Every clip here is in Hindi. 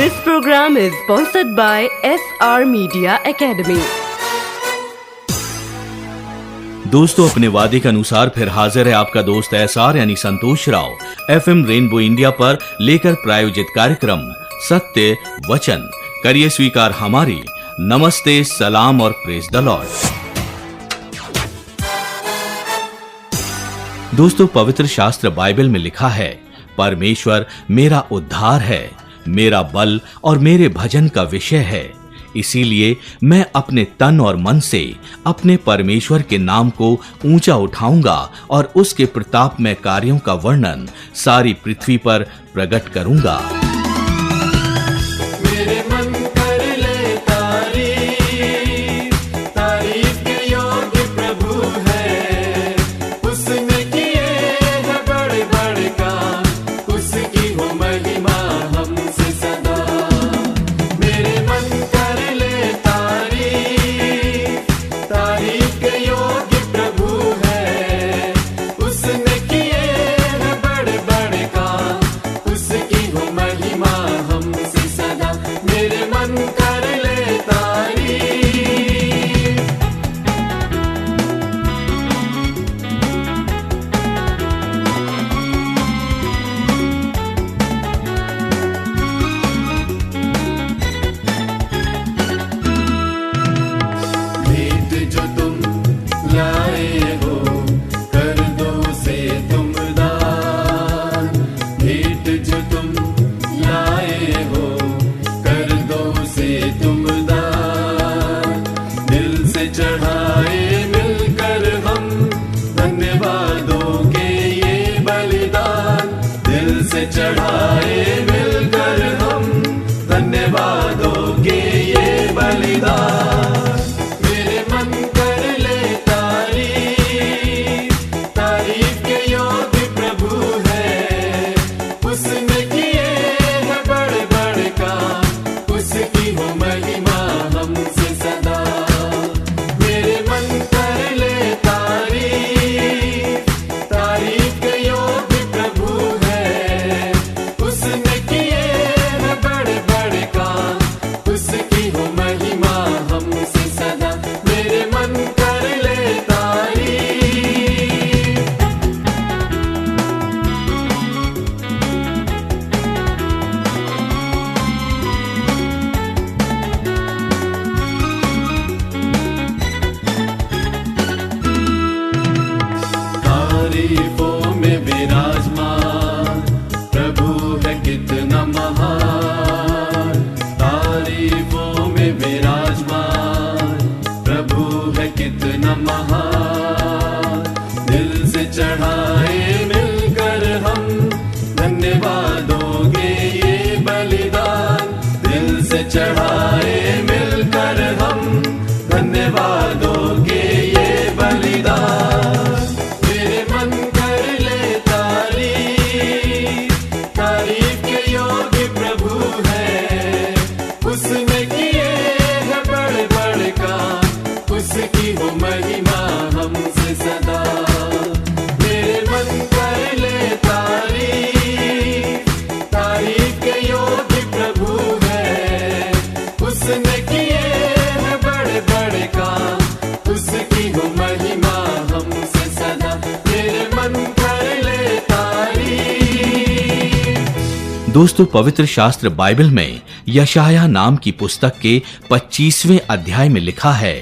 This program is sponsored by SR Media Academy. दोस्तों, अपने वादे के अनुसार फिर हाजिर है आपका दोस्त SR यानी संतोष राव FM रेनबो इंडिया पर लेकर प्रायोजित कार्यक्रम सत्य वचन। करिए स्वीकार हमारी नमस्ते, सलाम और प्रेज द लॉर्ड। दोस्तों, पवित्र शास्त्र बाइबल में लिखा है, परमेश्वर मेरा उद्धार है, मेरा बल और मेरे भजन का विषय है। इसीलिए मैं अपने तन और मन से अपने परमेश्वर के नाम को ऊंचा उठाऊंगा और उसके प्रतापमय कार्यों का वर्णन सारी पृथ्वी पर प्रकट करूंगा। मेरे मन कर ले तारीफ, तारीफ के योग्य प्रभु है। उसने किए हैं बड़े बड़े काम, उसकी हो महिमा हमसे सदा। मेरे मन कर ले तारीफ, तारीफ के योग्य प्रभु है। उसने किए हैं बड़े बड़े काम, उसकी हो महिमा हमसे सदा। मेरे मन कर ले तारीफ। भेंट जो तुम लाए हो, कर दो से तुम दान। भेंट जो तुम लाए हो, कर दो से तुम दान। दिल से चढ़ाए मिलकर हम धन्यवादों के ये बलिदान। दिल से चढ़ाए मिलकर हम धन्यवादों के ये बलिदान। मेरे मन कर ले तारीफ, तारीफ के योग्य प्रभु है। उसने किए हैं बड़े बड़े काम, उसकी हो महिमा हमसे सदा। मेरे मन कर ले तारीफ, तारीफ के योग्य प्रभु है। उसने किए हैं बड़े बड़े काम, उसकी हो महिमा हमसे सदा। मेरे मन कर ले तारीफ। तारीफों में विराजमान प्रभु है कितना महान। तारीफों में विराजमान प्रभु है कितना महान। दिल से चढ़ाए मिलकर हम धन्यवादों के ये बलिदान। दिल से चढ़ाए मिलकर हम धन्यवादों के ये बलिदान। मेरे मन कर ले तारीफ, तारीफ के योग्य प्रभु है। उसने किए हैं बड़े बड़े काम, उसकी हो महिमा हमसे सदा। मेरे मन कर ले तारीफ, तारीफ के योग्य प्रभु है। उसने किए हैं बड़े बड़े काम, उसकी हो महिमा हमसे सदा। मेरे मन कर ले तारीफ। दोस्तों, पवित्र शास्त्र बाइबल में यशायाह नाम की पुस्तक के 25वें अध्याय में लिखा है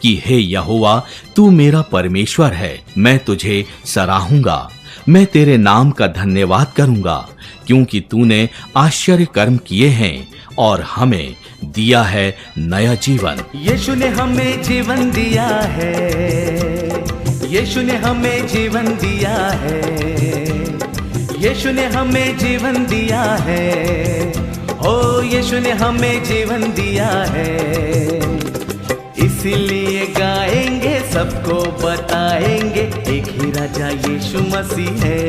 कि हे यहोवा, तू मेरा परमेश्वर है, मैं तुझे सराहूंगा। मैं तेरे नाम का धन्यवाद करूंगा, क्योंकि तूने आश्चर्य कर्म किए हैं और हमें दिया है नया जीवन। यीशु ने हमें जीवन दिया है, यीशु ने हमें जीवन दिया है, यीशु ने हमें जीवन दिया है। ओ यीशु ने हमें जीवन दिया है। इसीलिए गाएंगे, सबको बताएंगे, एक ही राजा यीशु मसीह है।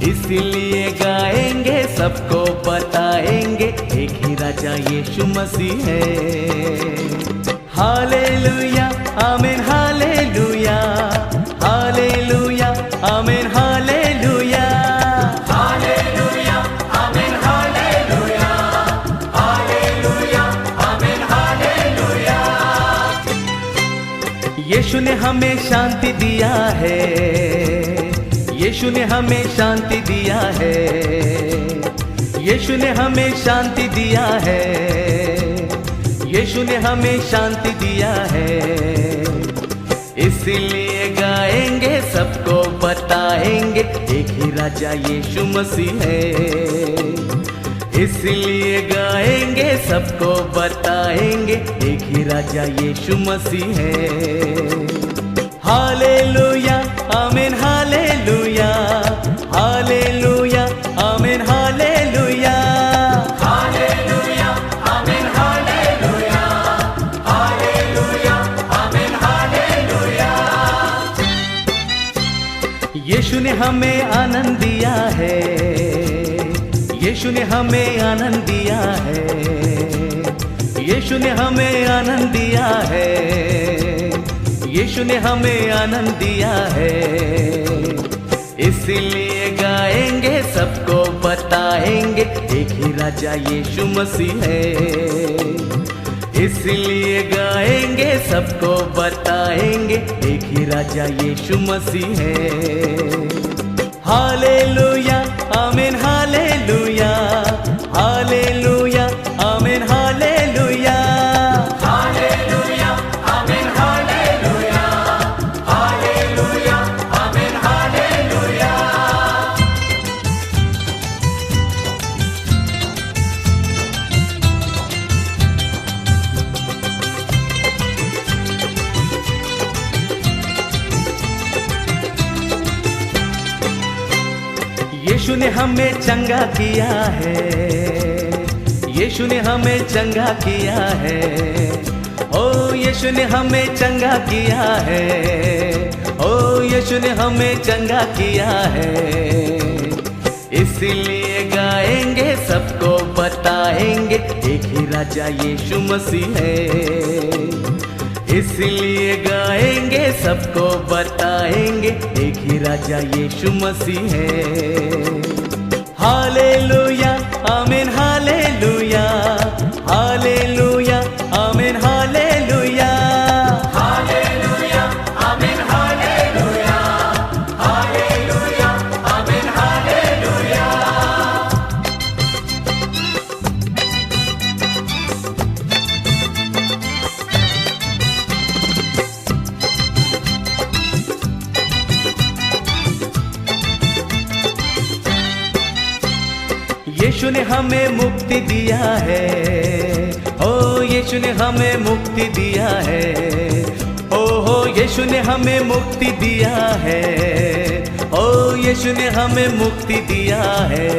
इसीलिए गाएंगे, सबको बताएंगे, एक ही राजा यीशु मसीह है। हालेलुया, आमीन, हालेलुया, हालेलुया, आमीन, हालेलुया, हालेलुया, आमीन, हालेलुया। हमें शांति दिया है, यीशु ने हमें शांति दिया है, यीशु ने हमें शांति दिया है, यीशु ने हमें शांति दिया है। इसलिए गाएंगे, सबको बताएंगे, एक ही राजा यीशु मसीह है। इसलिए गाएंगे, सबको बताएंगे, एक ही राजा यीशु मसीह है। हालेलुया आमीन, हालेलुया हालेलुया आमीन, हालेलुया हालेलुया आमीन, हालेलुया हालेलुया आमीन, हालेलुया। यीशु ने हमें आनंद दिया है, यीशु ने हमें आनंद दिया है, यीशु ने हमें आनंद दिया है, यीशु ने हमें आनंद दिया है। इसलिए गाएंगे, सबको बताएंगे, एक ही राजा यीशु मसीह है। इसलिए गाएंगे, सबको बताएंगे, एक ही राजा यीशु मसीह है। हालेलुया आमीन, हालेलुया हालेलुया आमीन, हालेलुया हालेलुया आमीन, हालेलुया हालेलुया आमीन, हालेलुया। यीशु ने हमें चंगा किया है, यीशु ने हमें चंगा किया है, ओ यीशु ने हमें चंगा किया है, ओ यीशु ने हमें चंगा किया है। इसलिए गाएंगे, सबको बताएंगे, एक ही राजा यीशु मसीह है। इसलिए गाएंगे, सबको बताएंगे, एक ही राजा यीशु मसीह है। हालेलुया आमीन, हालेलुया हालेलुया आमीन, हालेलुया हालेलुया आमीन, हालेलुया हालेलुया आमीन, हालेलुया। यीशु ने हमें मुक्ति दिया है, ओ यीशु ने हमें मुक्ति दिया है, ओ हो यीशु ने हमें मुक्ति दिया है, ओ यीशु ने हमें मुक्ति दिया है।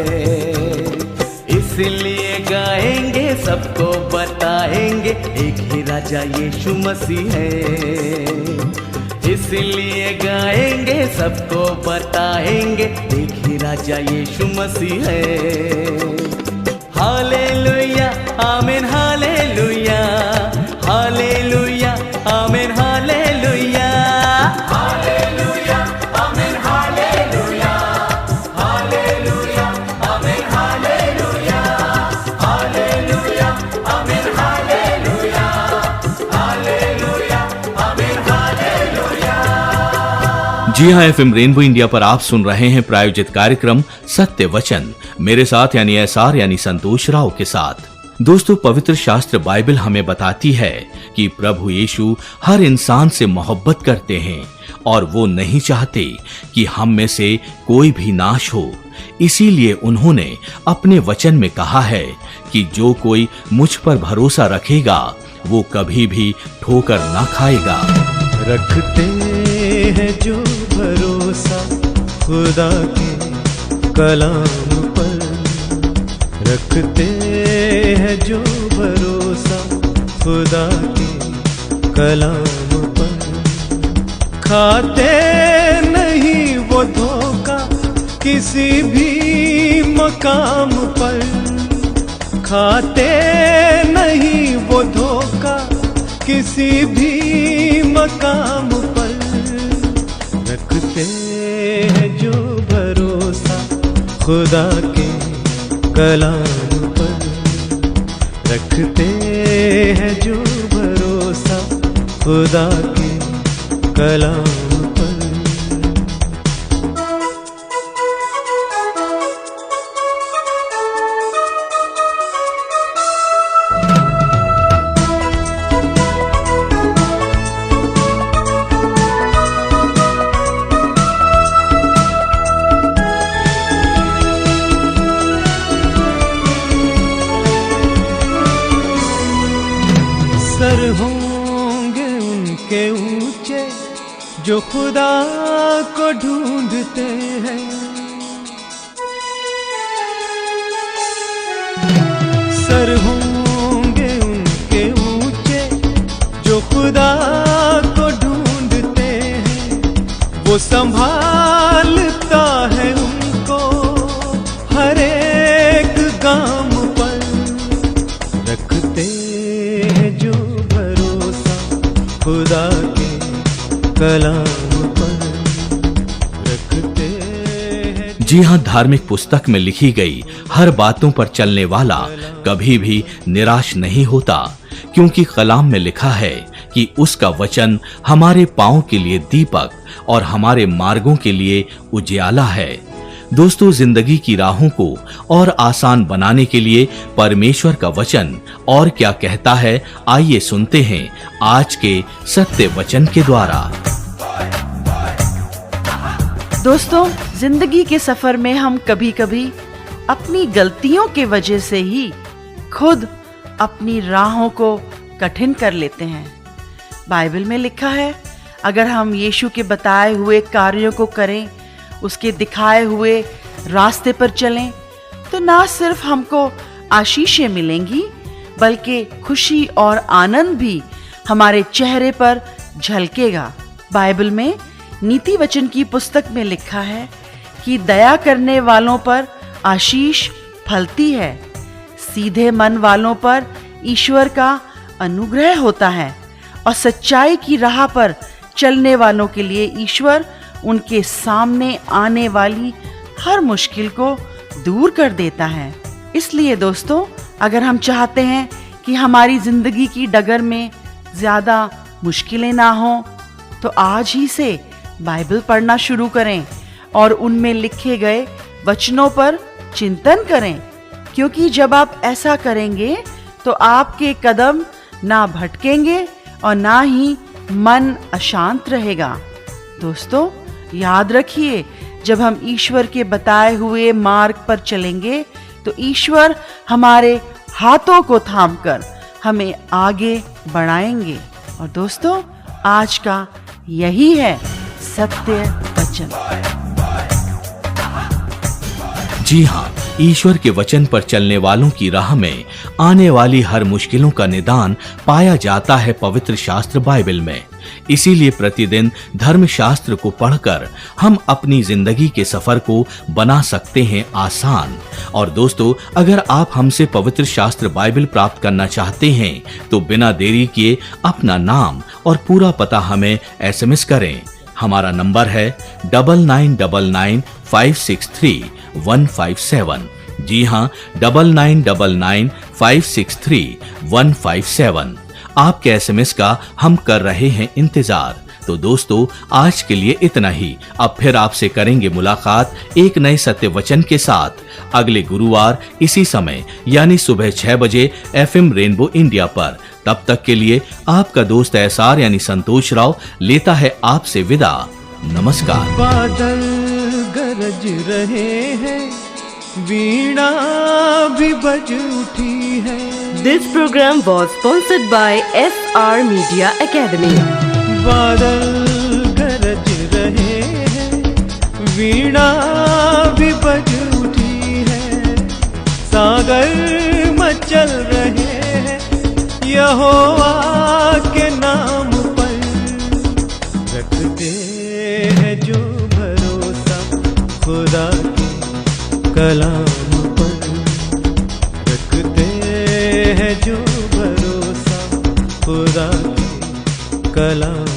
इसलिए गाएंगे, सबको बताएंगे, एक ही राजा यीशु मसीह है। इसलिए गाएंगे, सबको बताएंगे, एक ही राजा यीशु मसीह है। हालेलुया आमीन, हालेलुया हालेलुया आमीन, हालेलुया हालेलुया आमीन, हालेलुया हालेलुया आमीन, हालेलुया हालेलुया आमीन, हालेलुया हालेलुया आमीन, हालेलुया। जी हाँ, एफएम रेनबो इंडिया पर आप सुन रहे हैं प्रायोजित कार्यक्रम सत्य वचन, मेरे साथ यानी एसआर यानी संतोष राव के साथ। दोस्तों, पवित्र शास्त्र बाइबल हमें बताती है कि प्रभु यीशु हर इंसान से मोहब्बत करते हैं और वो नहीं चाहते कि हम में से कोई भी नाश हो। इसीलिए उन्होंने अपने वचन में कहा है कि जो कोई मुझ पर भरोसा रखेगा वो कभी भी ठोकर ना खाएगा। रखते हैं जो भरोसा खुदा के कलाम पर, रखते हैं जो भरोसा खुदा के कलाम पर, खाते नहीं वो धोखा किसी भी मकाम पर, खाते नहीं वो धोखा किसी भी मकाम पर, रखते हैं जो भरोसा खुदा के कलाम पर, रखते हैं जो भरोसा खुदा के कलाम पर। सर होंगे उनके ऊंचे जो खुदा को ढूंढते हैं, सर होंगे उनके ऊंचे जो खुदा को ढूंढते हैं। वो संभालता है उनको हर एक गाम पर, रखते हैं जो खुदा के कलाम पर, रखते हैं। जी हाँ, धार्मिक पुस्तक में लिखी गई हर बातों पर चलने वाला कभी भी निराश नहीं होता, क्योंकि कलाम में लिखा है कि उसका वचन हमारे पांव के लिए दीपक और हमारे मार्गों के लिए उजियाला है। दोस्तों, जिंदगी की राहों को और आसान बनाने के लिए परमेश्वर का वचन और क्या कहता है, आइए सुनते हैं आज के सत्य वचन के द्वारा। दोस्तों, जिंदगी के सफर में हम कभी कभी अपनी गलतियों के वजह से ही खुद अपनी राहों को कठिन कर लेते हैं। बाइबल में लिखा है, अगर हम यीशु के बताए हुए कार्यों को करें, उसके दिखाए हुए रास्ते पर चलें, तो ना सिर्फ हमको आशीषें मिलेंगी, बल्कि खुशी और आनंद भी हमारे चेहरे पर झलकेगा। बाइबल में नीति वचन की पुस्तक में लिखा है कि दया करने वालों पर आशीष फलती है, सीधे मन वालों पर ईश्वर का अनुग्रह होता है, और सच्चाई की राह पर चलने वालों के लिए ईश्वर उनके सामने आने वाली हर मुश्किल को दूर कर देता है। इसलिए दोस्तों, अगर हम चाहते हैं कि हमारी जिंदगी की डगर में ज्यादा मुश्किलें ना हो, तो आज ही से बाइबल पढ़ना शुरू करें और उनमें लिखे गए वचनों पर चिंतन करें, क्योंकि जब आप ऐसा करेंगे तो आपके कदम ना भटकेंगे और ना ही मन अशांत रहेगा। दोस्तों, याद रखिए, जब हम ईश्वर के बताए हुए मार्ग पर चलेंगे तो ईश्वर हमारे हाथों को थामकर हमें आगे बढ़ाएंगे। और दोस्तों, आज का यही है सत्य वचन। जी हाँ, ईश्वर के वचन पर चलने वालों की राह में आने वाली हर मुश्किलों का निदान पाया जाता है पवित्र शास्त्र बाइबल में। इसीलिए प्रतिदिन धर्म शास्त्र को पढ़कर हम अपनी जिंदगी के सफर को बना सकते हैं आसान। और दोस्तों, अगर आप हमसे पवित्र शास्त्र बाइबल प्राप्त करना चाहते हैं तो बिना देरी किए अपना नाम और पूरा पता हमें SMS करें। हमारा नंबर है 9999563157। जी हाँ, 9999563157। आपके SMS का हम कर रहे हैं इंतजार। तो दोस्तों, आज के लिए इतना ही। अब फिर आपसे करेंगे मुलाकात एक नए सत्य वचन के साथ अगले गुरुवार इसी समय, यानी सुबह 6 बजे FM रेनबो इंडिया पर। तब तक के लिए आपका दोस्त SR यानी संतोष राव लेता है आपसे विदा। नमस्कार। बादल गरज रहे हैं, वीणा भी बज उठी है। This program was sponsored by SR Media Academy. बादल गरज रहे हैं, वीणा भी बज उठी है। सागर मचल रहे हैं यहोवा के नाम पर, रखते हैं जो भरोसा खुदा के कलाम पर, रखते हैं जो भरोसा खुदा के कलाम